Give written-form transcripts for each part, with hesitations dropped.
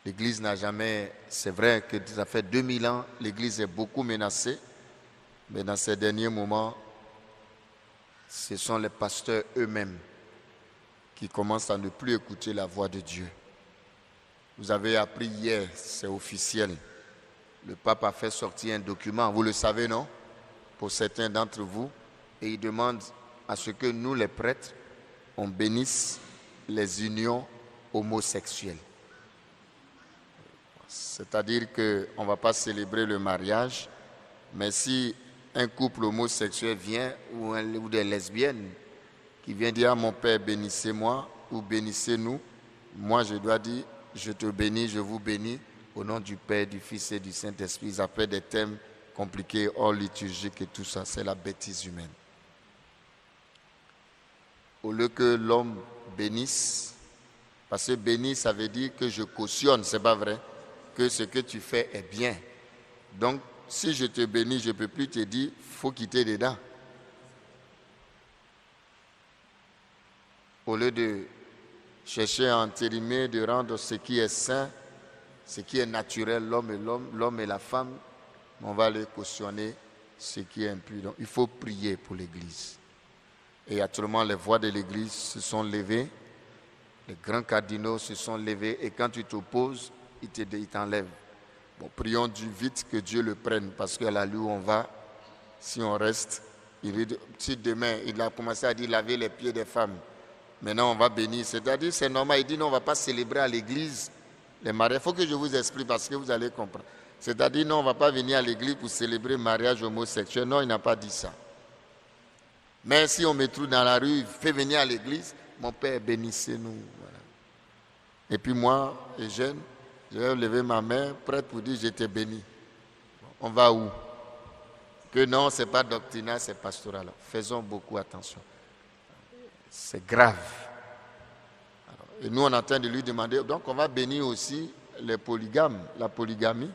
L'Église n'a jamais, c'est vrai que ça fait 2000 ans, l'Église est beaucoup menacée, mais dans ces derniers moments, ce sont les pasteurs eux-mêmes qui commencent à ne plus écouter la voix de Dieu. Vous avez appris hier, c'est officiel, le pape a fait sortir un document, vous le savez, non? Pour certains d'entre vous, et il demande à ce que nous, les prêtres, on bénisse les unions homosexuelles. C'est-à-dire qu'on ne va pas célébrer le mariage, mais si un couple homosexuel vient, ou des lesbiennes, qui viennent dire à mon père, bénissez-moi, ou bénissez-nous, moi je dois dire, je te bénis, je vous bénis, au nom du Père, du Fils et du Saint-Esprit. Ils appellent des thèmes compliqués, hors liturgiques et tout ça, c'est la bêtise humaine. Au lieu que l'homme bénisse, parce que bénir, ça veut dire que je cautionne, c'est pas vrai, que ce que tu fais est bien. Donc, si je te bénis, je ne peux plus te dire, il faut quitter dedans. Au lieu de chercher à entérimer, de rendre ce qui est sain, ce qui est naturel, l'homme et la femme, on va aller cautionner ce qui est impur. Donc, il faut prier pour l'Église. Et actuellement, les voix de l'Église se sont levées, les grands cardinaux se sont levés, et quand tu t'opposes, il t'enlève. Bon, prions Dieu vite que Dieu le prenne, parce qu'à la où on va, si on reste, si demain, il a commencé à dire laver les pieds des femmes, maintenant on va bénir, c'est-à-dire c'est normal, il dit non, on ne va pas célébrer à l'église les mariages. Il faut que je vous explique parce que vous allez comprendre. C'est-à-dire non, on ne va pas venir à l'église pour célébrer le mariage homosexuel. Non, il n'a pas dit ça. Mais si on me trouve dans la rue, fait venir à l'église, mon père, bénissez-nous. Voilà. Et puis moi, jeune, je vais lever ma main, prête pour dire je t'ai béni. On va où? Que non, ce n'est pas doctrinal, c'est pastoral. Faisons beaucoup attention. C'est grave. Alors, et nous, on est en train de lui demander, donc on va bénir aussi les polygames, la polygamie.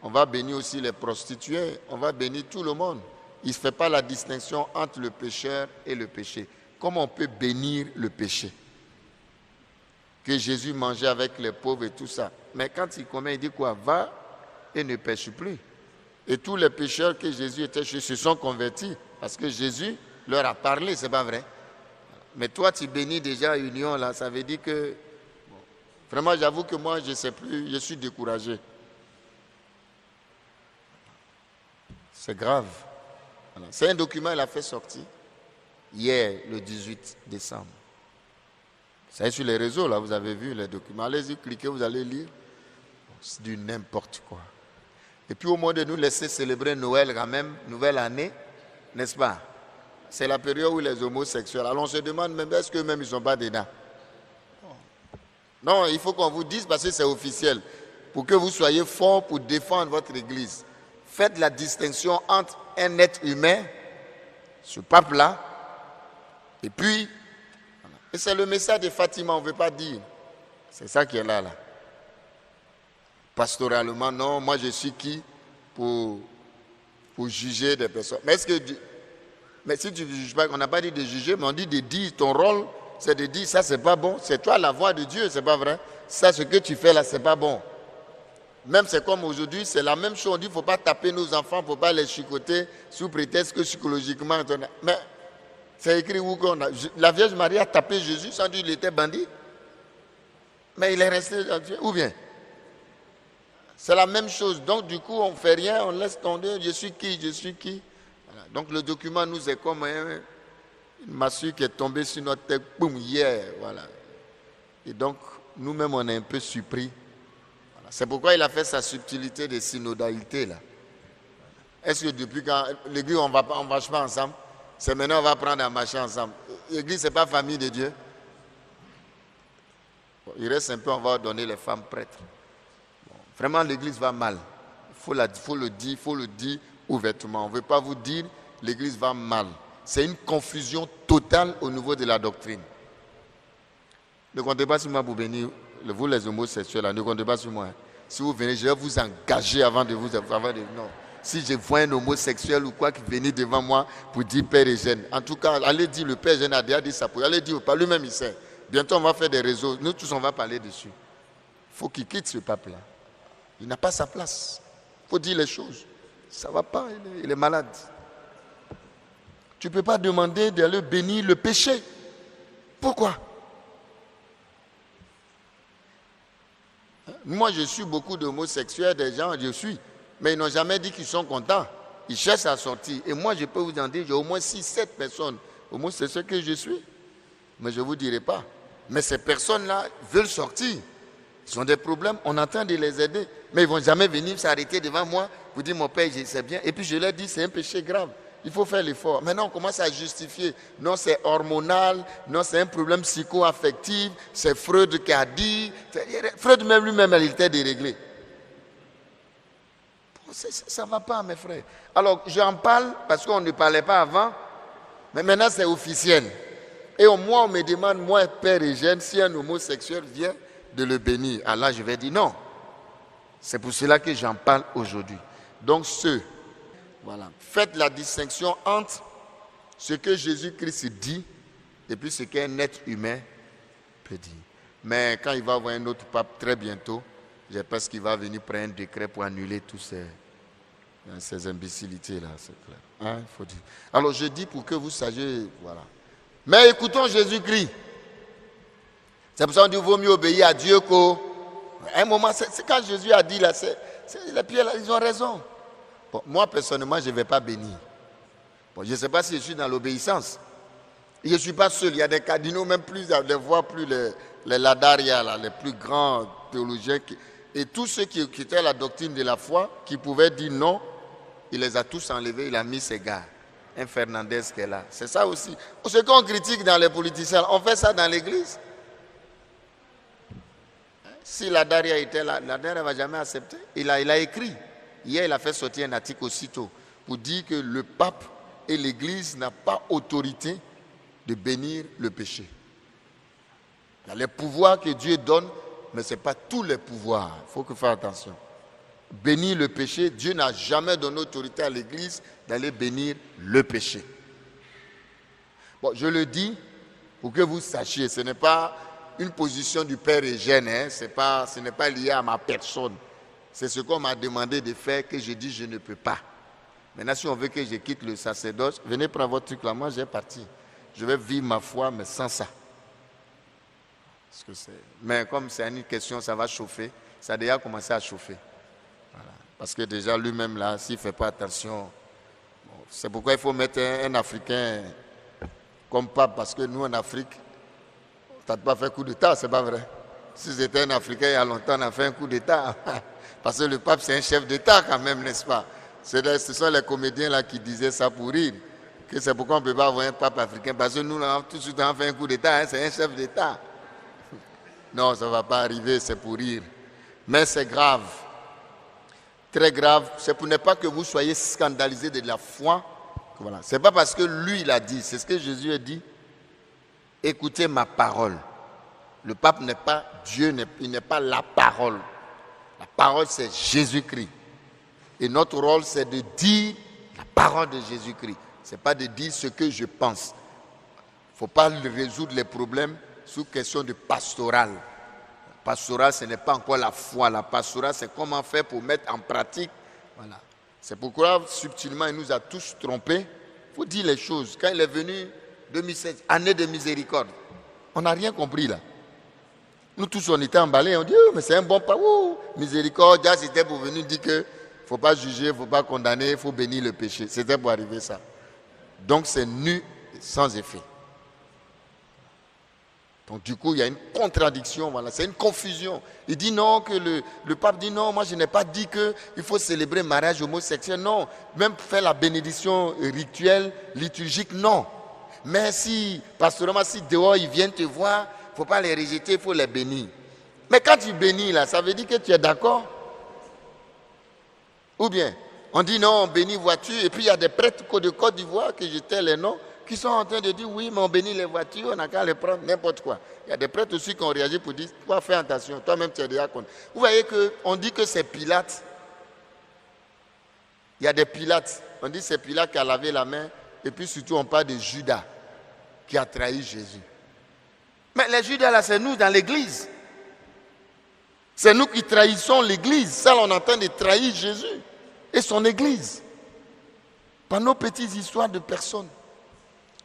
On va bénir aussi les prostituées. On va bénir tout le monde. Il ne fait pas la distinction entre le pécheur et le péché. Comment on peut bénir le péché? Que Jésus mangeait avec les pauvres et tout ça. Mais quand il commet, il dit quoi? Va et ne pêche plus. Et tous les pécheurs que Jésus était chez se sont convertis parce que Jésus leur a parlé, c'est pas vrai? Mais toi, tu bénis déjà union là, ça veut dire que... Bon, vraiment, j'avoue que moi, je ne sais plus, je suis découragé. C'est grave. Voilà. C'est un document qu'il a fait sortir hier, le 18 décembre. C'est sur les réseaux, là, vous avez vu les documents. Allez-y, cliquez, vous allez lire. C'est du n'importe quoi. Et puis au moins de nous laisser célébrer Noël quand même, nouvelle année, n'est-ce pas? C'est la période où les homosexuels, alors on se demande même, est-ce qu'eux-mêmes ils ne sont pas dedans? Non, il faut qu'on vous dise parce que c'est officiel. Pour que vous soyez forts pour défendre votre église. Faites la distinction entre un être humain, ce pape-là, et puis, et c'est le message de Fatima, on ne veut pas dire. C'est ça qui est là. Pastoralement, non, moi je suis qui pour juger des personnes. Mais si tu ne juges pas, on n'a pas dit de juger, mais on dit de dire, ton rôle, c'est de dire, ça c'est pas bon, c'est toi la voix de Dieu, c'est pas vrai. Ça, ce que tu fais là, c'est pas bon. Même c'est comme aujourd'hui, c'est la même chose, on dit, il ne faut pas taper nos enfants, il ne faut pas les chicoter sous prétexte que psychologiquement, mais c'est écrit où qu'on a, la Vierge Marie a tapé Jésus sans dire qu'il était bandit. Mais il est resté, ou bien c'est la même chose. Donc, du coup, on ne fait rien, on laisse tomber. Je suis qui? Voilà. Donc, le document nous est comme une massue qui est tombée sur notre tête, boum, hier. Voilà. Et donc, nous-mêmes, on est un peu surpris. Voilà. C'est pourquoi il a fait sa subtilité de synodalité, là. Est-ce que depuis quand l'église, on ne marche pas ensemble? C'est maintenant on va prendre à marcher ensemble. L'église, ce n'est pas famille de Dieu. Bon, il reste un peu, on va donner les femmes prêtres. Vraiment, l'église va mal. Il faut le dire ouvertement. On ne veut pas vous dire l'église va mal. C'est une confusion totale au niveau de la doctrine. Ne comptez pas sur moi pour bénir, vous les homosexuels, ne comptez pas sur moi. Si vous venez, je vais vous engager avant de vous... non. Si je vois un homosexuel ou quoi qui venait devant moi pour dire Père Eugène, en tout cas, allez dire, le Père Eugène a déjà dit ça. Allez dire, par lui-même il sait. Bientôt, on va faire des réseaux. Nous tous, on va parler dessus. faut qu'il quitte ce pape-là. Il n'a pas sa place. Il faut dire les choses. Ça ne va pas, il est malade. Tu ne peux pas demander d'aller bénir le péché. Pourquoi? Moi, je suis beaucoup d'homosexuels, des gens, je suis. Mais ils n'ont jamais dit qu'ils sont contents. Ils cherchent à sortir. Et moi, je peux vous en dire, j'ai au moins 6-7 personnes homosexuelles que je suis. Mais je ne vous dirai pas. Mais ces personnes-là veulent sortir. Ils ont des problèmes, on est en train de les aider. Mais ils ne vont jamais venir s'arrêter devant moi pour dire, mon père, je sais bien. Et puis je leur dis, c'est un péché grave. Il faut faire l'effort. Maintenant, on commence à justifier. Non, c'est hormonal. Non, c'est un problème psycho-affectif. C'est Freud qui a dit. Freud même lui-même, il était déréglé. Ça ne va pas, mes frères. Alors, j'en parle parce qu'on ne parlait pas avant. Mais maintenant, c'est officiel. Et moi, on me demande, moi, père Eugène, si un homosexuel vient de le bénir. Alors, je vais dire non. C'est pour cela que j'en parle aujourd'hui. Donc, voilà. Faites la distinction entre ce que Jésus-Christ dit et puis ce qu'un être humain peut dire. Mais quand il va avoir un autre pape très bientôt, j'espère qu'il va venir prendre un décret pour annuler tous ces imbécilités-là, c'est clair. Hein, il faut dire. Alors je dis pour que vous sachiez, voilà. Mais écoutons Jésus-Christ. C'est pour ça qu'on dit qu'il vaut mieux obéir à Dieu qu'au... À un moment, c'est quand Jésus a dit là, les pierres, ils ont raison. Bon, moi, personnellement, je ne vais pas bénir. Bon, je ne sais pas si je suis dans l'obéissance. Je ne suis pas seul. Il y a des cardinaux, même plus, de voir plus les Ladaria, là, les plus grands théologiens. Et tous ceux qui étaient la doctrine de la foi, qui pouvaient dire non, il les a tous enlevés, il a mis ses gars. Un Fernandez qui est là. C'est ça aussi. Ce qu'on critique dans les politiciens, on fait ça dans l'église. Si Ladaria était là, Ladaria ne va jamais accepter. Il a écrit. Hier, il a fait sortir un article aussitôt pour dire que le pape et l'église n'ont pas autorité de bénir le péché. Il y a les pouvoirs que Dieu donne, mais ce n'est pas tous les pouvoirs. Il faut faire attention. Bénir le péché, Dieu n'a jamais donné autorité à l'église d'aller bénir le péché. Bon, je le dis pour que vous sachiez, ce n'est pas une position du Père Eugène, hein, ce n'est pas lié à ma personne. C'est ce qu'on m'a demandé de faire que j'ai dit je ne peux pas. Maintenant, si on veut que je quitte le sacerdoce, venez prendre votre truc là, moi j'ai parti. Je vais vivre ma foi, mais sans ça. Mais comme c'est une question, ça va chauffer. Ça a déjà commencé à chauffer. Voilà. Parce que déjà lui-même là, s'il ne fait pas attention, bon, c'est pourquoi il faut mettre un Africain comme pape, parce que nous en Afrique, tu n'as pas fait coup d'État, c'est pas vrai. Si c'était un Africain il y a longtemps, on a fait un coup d'État. Parce que le pape, c'est un chef d'État quand même, n'est-ce pas? Ce sont les comédiens là qui disaient ça pour rire. Que c'est pourquoi on ne peut pas avoir un pape africain. Parce que nous, tout de suite, on a fait un coup d'État, hein, c'est un chef d'État. Non, ça ne va pas arriver, c'est pour rire. Mais c'est grave. Très grave. C'est pour ne pas que vous soyez scandalisés de la foi. Voilà. Ce n'est pas parce que lui, il a dit. C'est ce que Jésus a dit. Écoutez ma parole. Le pape n'est pas Dieu, il n'est pas la parole. La parole, c'est Jésus-Christ. Et notre rôle, c'est de dire la parole de Jésus-Christ. Ce n'est pas de dire ce que je pense. Il ne faut pas résoudre les problèmes sous question de pastoral. La pastoral, ce n'est pas encore la foi. La pastoral, c'est comment faire pour mettre en pratique. Voilà. C'est pourquoi, subtilement, il nous a tous trompés. Il faut dire les choses. Quand il est venu, 2007, année de miséricorde, on n'a rien compris là. Nous tous, on était emballés. On dit, oh, mais c'est un bon pas. Oh, miséricorde, c'était pour venir dire qu'il ne faut pas juger, il ne faut pas condamner, il faut bénir le péché. C'était pour arriver ça. Donc, c'est nu, sans effet. Donc du coup, il y a une contradiction, voilà, c'est une confusion. Il dit non, que le pape dit non, moi je n'ai pas dit qu'il faut célébrer le mariage homosexuel, non. Même faire la bénédiction rituelle, liturgique, non. Mais si, pastoralement, si dehors ils viennent te voir, il ne faut pas les rejeter, il faut les bénir. Mais quand tu bénis là, ça veut dire que tu es d'accord? Ou bien, on dit non, on bénit voiture, et puis il y a des prêtres de Côte d'Ivoire, que j'étais les noms, qui sont en train de dire oui, mais on bénit les voitures, on n'a qu'à les prendre, n'importe quoi. Il y a des prêtres aussi qui ont réagi pour dire, toi fais attention, toi-même tu es diacre. Vous voyez qu'on dit que c'est Pilate. Il y a des Pilates. On dit que c'est Pilate qui a lavé la main, et puis surtout on parle de Judas qui a trahi Jésus. Mais les Judas là, c'est nous dans l'église. C'est nous qui trahissons l'Église. Ça, on est en train de trahir Jésus et son Église. Par nos petites histoires de personnes.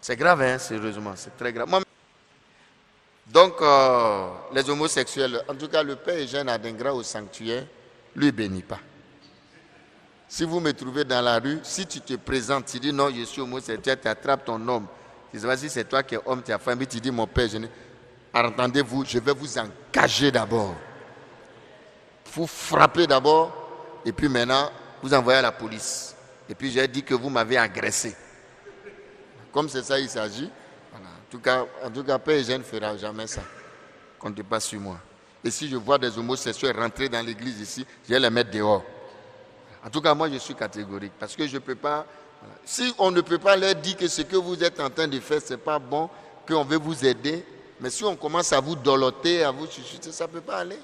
C'est grave, hein, sérieusement, c'est très grave. Donc, les homosexuels, en tout cas, le père Eugène Adingra au sanctuaire, lui, ne bénit pas. Si vous me trouvez dans la rue, si tu te présentes, tu dis non, je suis homosexuel, tu attrapes ton homme. Je ne sais pas si c'est toi qui es homme, tu as femme, tu dis mon père Eugène, entendez-vous, je vais vous engager d'abord. Vous frappez d'abord, et puis maintenant, vous envoyez à la police. Et puis j'ai dit que vous m'avez agressé. Comme c'est ça il s'agit, voilà. En tout cas, Père Eugène ne fera jamais ça. Comptez pas sur moi. Et si je vois des homosexuels rentrer dans l'église ici, je vais les mettre dehors. En tout cas, moi je suis catégorique. Parce que je ne peux pas. Voilà. Si on ne peut pas leur dire que ce que vous êtes en train de faire, ce n'est pas bon, qu'on veut vous aider. Mais si on commence à vous doloter, à vous chuchoter, ça ne peut pas aller.